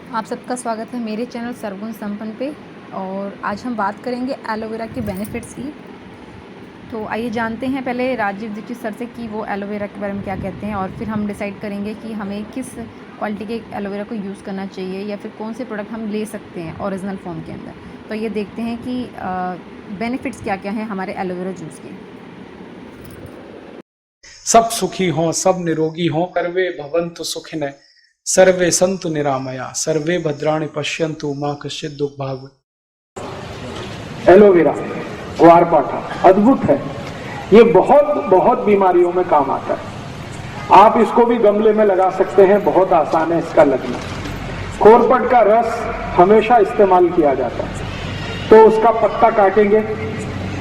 आप सबका स्वागत है मेरे चैनल सर्वगुण संपन्न पे। और आज हम बात करेंगे एलोवेरा के बेनिफिट्स की। तो आइए जानते हैं पहले राजीव दीक्षित सर से कि वो एलोवेरा के बारे में क्या कहते हैं, और फिर हम डिसाइड करेंगे कि हमें किस क्वालिटी के एलोवेरा को यूज़ करना चाहिए या फिर कौन से प्रोडक्ट हम ले सकते हैं ओरिजिनल फॉर्म के अंदर। तो ये देखते हैं कि बेनिफिट्स क्या क्या हैं हमारे एलोवेरा जूस के। सब सुखी हों, सब निरोगी हों, सर्वे भवन्तु सुखिनः, सर्वे सन्तु निरामया, सर्वे भद्राणि पश्यन्तु मां कश्चित् दुःख भाग्। एलोवेरा ग्वारपाठा अद्भुत है। ये बहुत बहुत बीमारियों में काम आता है। आप इसको भी गमले में लगा सकते हैं, बहुत आसान है इसका लगना। कोरपट का रस हमेशा इस्तेमाल किया जाता है। तो उसका पत्ता काटेंगे,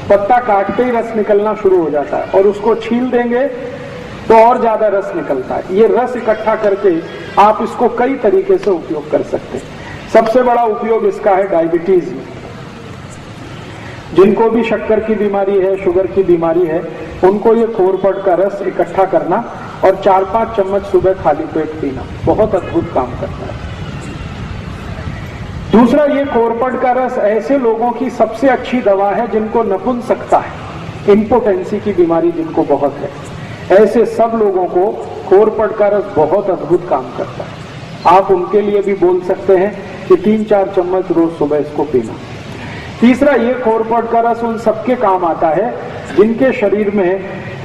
पत्ता काटते ही रस निकलना शुरू हो जाता है, और उसको छील देंगे तो और ज्यादा रस निकलता है। ये रस इकट्ठा करके आप इसको कई तरीके से उपयोग कर सकते हैं। सबसे बड़ा उपयोग इसका है डायबिटीज में। जिनको भी शक्कर की बीमारी है, शुगर की बीमारी है, उनको ये कोरपट का रस इकट्ठा करना और 4-5 चम्मच सुबह खाली पेट पीना बहुत अद्भुत काम करता है। दूसरा, ये कोरपट का रस ऐसे लोगों की सबसे अच्छी दवा है जिनको नपुंसकता है, इंपोटेंसी की बीमारी जिनको बहुत है, ऐसे सब लोगों को कोरपट का रस बहुत अद्भुत काम करता है। आप उनके लिए भी बोल सकते हैं कि 3-4 चम्मच रोज सुबह इसको पीना। तीसरा, ये कोरपट का रस उन सबके काम आता है जिनके शरीर में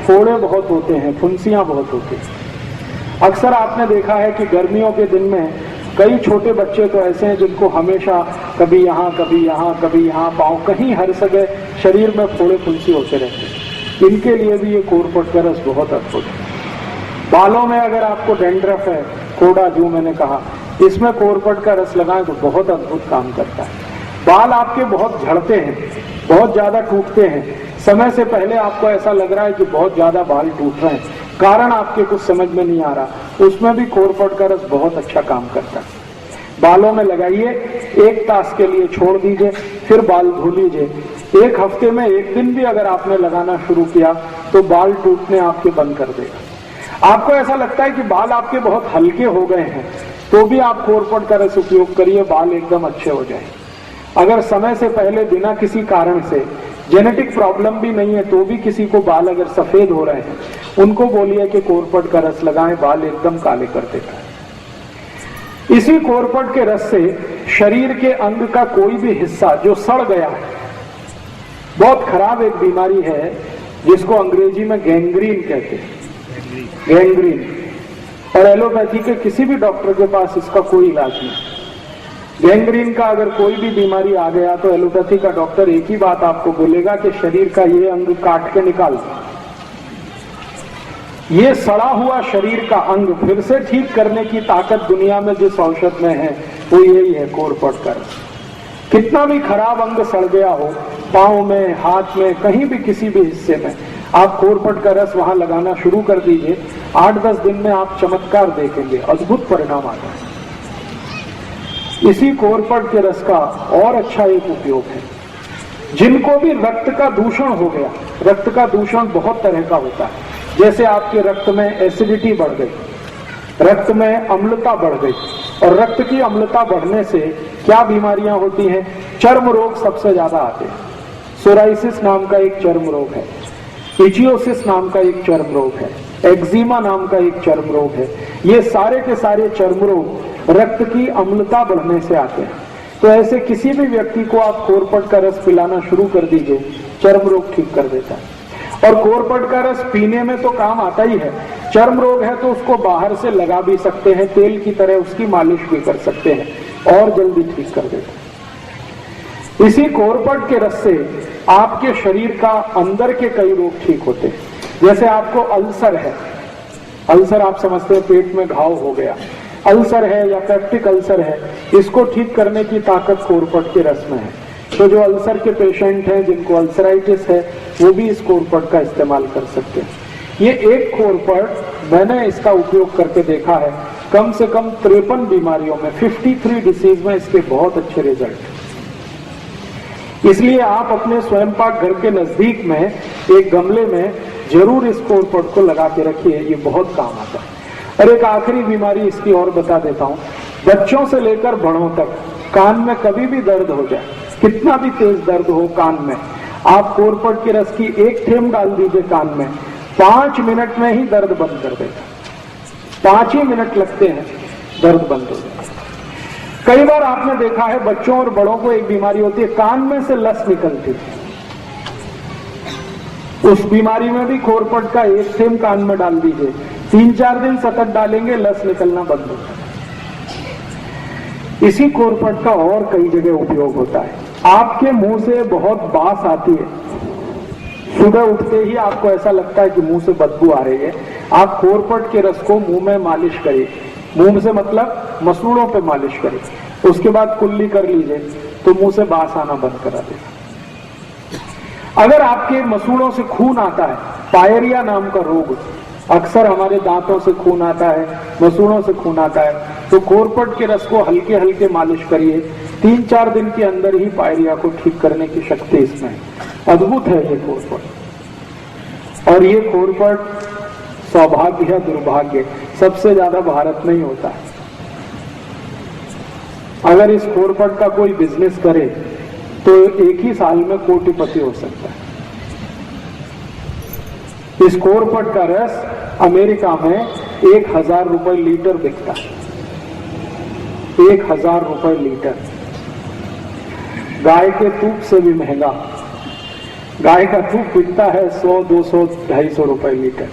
फोड़े बहुत होते हैं, फुंसियां बहुत होती हैं। अक्सर आपने देखा है कि गर्मियों के दिन में कई छोटे बच्चे तो ऐसे हैं जिनको हमेशा कभी यहाँ कभी यहाँ कभी यहाँ, पाँव कहीं हर जगह शरीर में फोड़े फुंसी होते रहते हैं। इनके लिए भी ये कोरपट का रस बहुत अद्भुत है। बालों में अगर आपको डेंड्रफ है, कोड़ा जो मैंने कहा, इसमें कोरपट का रस लगाएं तो बहुत अद्भुत काम करता है। बाल आपके बहुत झड़ते हैं, बहुत ज्यादा टूटते हैं, समय से पहले आपको ऐसा लग रहा है कि बहुत ज्यादा बाल टूट रहे हैं, कारण आपके कुछ समझ में नहीं आ रहा, उसमें भी कोरपट का रस बहुत अच्छा काम करता है। बालों में लगाइए, 1 तास के लिए छोड़ दीजिए, फिर बाल धो लीजिए। 1 हफ्ते में 1 दिन भी अगर आपने लगाना शुरू किया तो बाल टूटने आपके बंद कर देगा। आपको ऐसा लगता है कि बाल आपके बहुत हल्के हो गए हैं, तो भी आप कोरपट का रस उपयोग करिए, बाल एकदम अच्छे हो जाए। अगर समय से पहले बिना किसी कारण से, जेनेटिक प्रॉब्लम भी नहीं है, तो भी किसी को बाल अगर सफेद हो रहे हैं, उनको बोलिए कि कोरपट का रस लगाएं, बाल एकदम काले कर देता है। इसी कोरपट के रस से शरीर के अंग का कोई भी हिस्सा जो सड़ गया है, बहुत खराब एक बीमारी है जिसको अंग्रेजी में गैंग्रीन कहते हैं, गैंग्रीन, और एलोपैथी के किसी भी डॉक्टर के पास इसका कोई इलाज नहीं। गैंग्रीन का अगर कोई भी बीमारी आ गया तो एलोपैथी का डॉक्टर एक ही बात आपको बोलेगा कि शरीर का ये अंग काट के निकाल। ये सड़ा हुआ शरीर का अंग फिर से ठीक करने की ताकत दुनिया में जिस औषध में है वो यही है, कोरपट का रस। कितना भी खराब अंग सड़ गया हो, पाँव में, हाथ में, कहीं भी किसी भी हिस्से में, आप कोरपट का रस वहां लगाना शुरू कर दीजिए। 8-10 दिन में आप चमत्कार देखेंगे, अद्भुत परिणाम आता है। इसी कोरपट के रस का और अच्छा एक उपयोग है, जिनको भी रक्त का दूषण हो गया, रक्त का दूषण बहुत तरह का होता है, जैसे आपके रक्त में एसिडिटी बढ़ गई, रक्त में अम्लता बढ़ गई, और रक्त की अम्लता बढ़ने से क्या बीमारियां होती हैं? चर्म रोग सबसे ज्यादा आते हैं। सोराइसिस नाम का एक चर्म रोग है, इचियोसिस नाम का एक चर्म रोग है, एक्जिमा नाम का एक चर्म रोग है। ये सारे के सारे चर्म रोग रक्त की अम्लता बढ़ने से आते हैं। तो ऐसे किसी भी व्यक्ति को आप कोरपट का रस पिलाना शुरू कर दीजिए, चर्म रोग ठीक कर देता है। और कोरपट का रस पीने में तो काम आता ही है, चर्म रोग है तो उसको बाहर से लगा भी सकते हैं, तेल की तरह उसकी मालिश भी कर सकते हैं और जल्दी ठीक कर देते हैं। इसी कोरपट के रस से आपके शरीर का अंदर के कई रोग ठीक होते हैं। जैसे आपको अल्सर है, अल्सर आप समझते हैं पेट में घाव हो गया, अल्सर है या पेप्टिक अल्सर है, इसको ठीक करने की ताकत कोरपट के रस में है। तो जो अल्सर के पेशेंट हैं, जिनको अल्सराइटिस है, वो भी इस कोरपट का इस्तेमाल कर सकते हैं। ये एक कोरपट मैंने इसका उपयोग करके देखा है, कम से कम 53 बीमारियों में, 53 डिसीज में इसके बहुत अच्छे रिजल्ट। इसलिए आप अपने स्वयं पाक घर के नजदीक में एक गमले में जरूर इस कोरपट को लगा के रखिए, ये बहुत काम आता है। और एक आखिरी बीमारी इसकी और बता देता हूँ, बच्चों से लेकर बड़ों तक कान में कभी भी दर्द हो जाए, कितना भी तेज दर्द हो कान में, आप कोरपट के रस की एक थेम डाल दीजिए कान में, 5 मिनट में ही दर्द बंद कर देगा। 5 ही मिनट लगते हैं, दर्द बंद हो जाएगा। कई बार आपने देखा है बच्चों और बड़ों को एक बीमारी होती है, कान में से लस निकलती है। उस बीमारी में भी कोरपट का एक थेम कान में डाल दीजिए, 3-4 दिन सतत डालेंगे, लस निकलना बंद हो जाएगा। इसी कोरपट का और कई जगह उपयोग होता है। आपके मुंह से बहुत बास आती है, सुबह उठते ही आपको ऐसा लगता है कि मुंह से बदबू आ रही है, आप कोरपट के रस को मुंह में मालिश करिए, मुंह से मतलब मसूड़ों पे मालिश करिए, उसके बाद कुल्ली कर लीजिए तो मुंह से बास आना बंद करा देगा। अगर आपके मसूड़ों से खून आता है, पायरिया नाम का रोग, अक्सर हमारे दांतों से खून आता है, मसूड़ों से खून आता है, तो कोरपट के रस को हल्के हल्के मालिश करिए, 3-4 दिन के अंदर ही पायरिया को ठीक करने की शक्ति इसमें है। अद्भुत है ये कोरपट। और ये कोरपट सौभाग्य या दुर्भाग्य सबसे ज्यादा भारत में ही होता है। अगर इस कोरपट का कोई बिजनेस करे तो एक ही साल में कोटिपति हो सकता है। इस कोरपट का रस अमेरिका में 1000 रुपए लीटर बिकता है, 1000 रुपए लीटर। गाय के दूध से भी महंगा, गाय का दूध बिकता है 100, 200, 250 रुपए लीटर,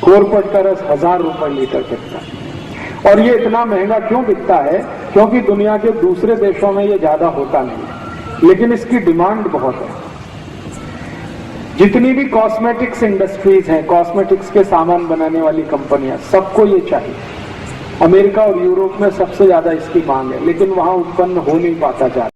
कोरपट का रस 1000 रुपए लीटर बिकता है। और ये इतना महंगा क्यों बिकता है? क्योंकि दुनिया के दूसरे देशों में ये ज्यादा होता नहीं है, लेकिन इसकी डिमांड बहुत है। जितनी भी कॉस्मेटिक्स इंडस्ट्रीज हैं, कॉस्मेटिक्स के सामान बनाने वाली कंपनियां, सबको ये चाहिए। अमेरिका और यूरोप में सबसे ज्यादा इसकी मांग है, लेकिन वहां उत्पन्न हो नहीं पाता जा।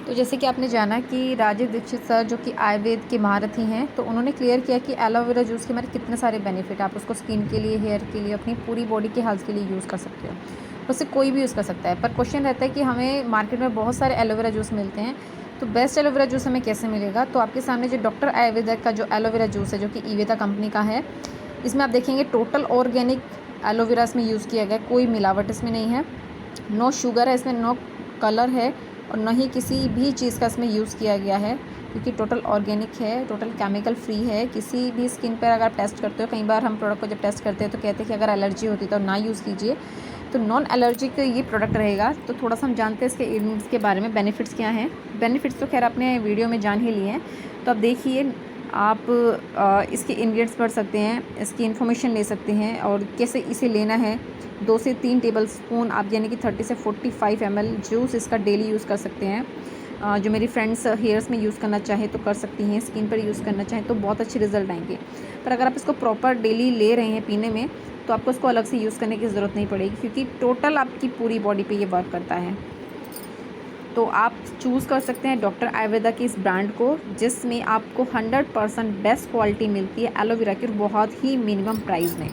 तो जैसे कि आपने जाना कि राजीव दीक्षित सर जो कि आयुर्वेद के महारथी हैं, तो उन्होंने क्लियर किया कि एलोवेरा जूस के हमारे कितने सारे बेनिफिट, आप उसको स्किन के लिए, हेयर के लिए, अपनी पूरी बॉडी के हेल्थ के लिए यूज़ कर सकते हो। उससे कोई भी यूज़ कर सकता है। पर क्वेश्चन रहता है कि हमें मार्केट में बहुत सारे एलोवेरा जूस मिलते हैं, तो बेस्ट एलोवेरा जूस हमें कैसे मिलेगा? तो आपके सामने जो डॉक्टर आयुर्वेदिक का जो एलोवेरा जूस है, जो कि ईवेदा कंपनी का है, इसमें आप देखेंगे टोटल ऑर्गेनिक एलोवेरा इसमें यूज़ किया गया है, कोई मिलावट इसमें नहीं है, नो शुगर है इसमें, नो कलर है, और न ही किसी भी चीज़ का इसमें यूज़ किया गया है, क्योंकि टोटल ऑर्गेनिक है, टोटल केमिकल फ्री है। किसी भी स्किन पर अगर आप टेस्ट करते हो, कई बार हम प्रोडक्ट को जब टेस्ट करते हैं तो कहते हैं कि अगर एलर्जी होती तो ना यूज़ कीजिए, तो नॉन एलर्जिक ये प्रोडक्ट रहेगा। तो थोड़ा सा हम जानते हैं इसके इंग्रेडिएंट्स के बारे में, बेनिफिट्स क्या हैं। बेनिफिट्स तो खैर आपने वीडियो में जान ही लिए हैं, तो अब देखिए आप इसके इंग्रेडिएंट्स पढ़ सकते हैं, इसकी इन्फॉर्मेशन ले सकते हैं और कैसे इसे लेना है। 2 से 3 टेबल स्पून आप यानी कि 30 से 45 ml जूस इसका डेली यूज़ कर सकते हैं। जो मेरी फ्रेंड्स हेयर्स में यूज़ करना चाहें तो कर सकती हैं, स्किन पर यूज़ करना चाहें तो बहुत अच्छे रिजल्ट आएंगे। पर अगर आप इसको प्रॉपर डेली ले रहे हैं पीने में, तो आपको इसको अलग से यूज़ करने की ज़रूरत नहीं पड़ेगी, क्योंकि टोटल आपकी पूरी बॉडी पे ये वर्क करता है। तो आप चूज़ कर सकते हैं डॉक्टर आयुर्वेदा की इस ब्रांड को, जिसमें आपको 100% बेस्ट क्वालिटी मिलती है एलोवेरा की, बहुत ही मिनिमम प्राइस में।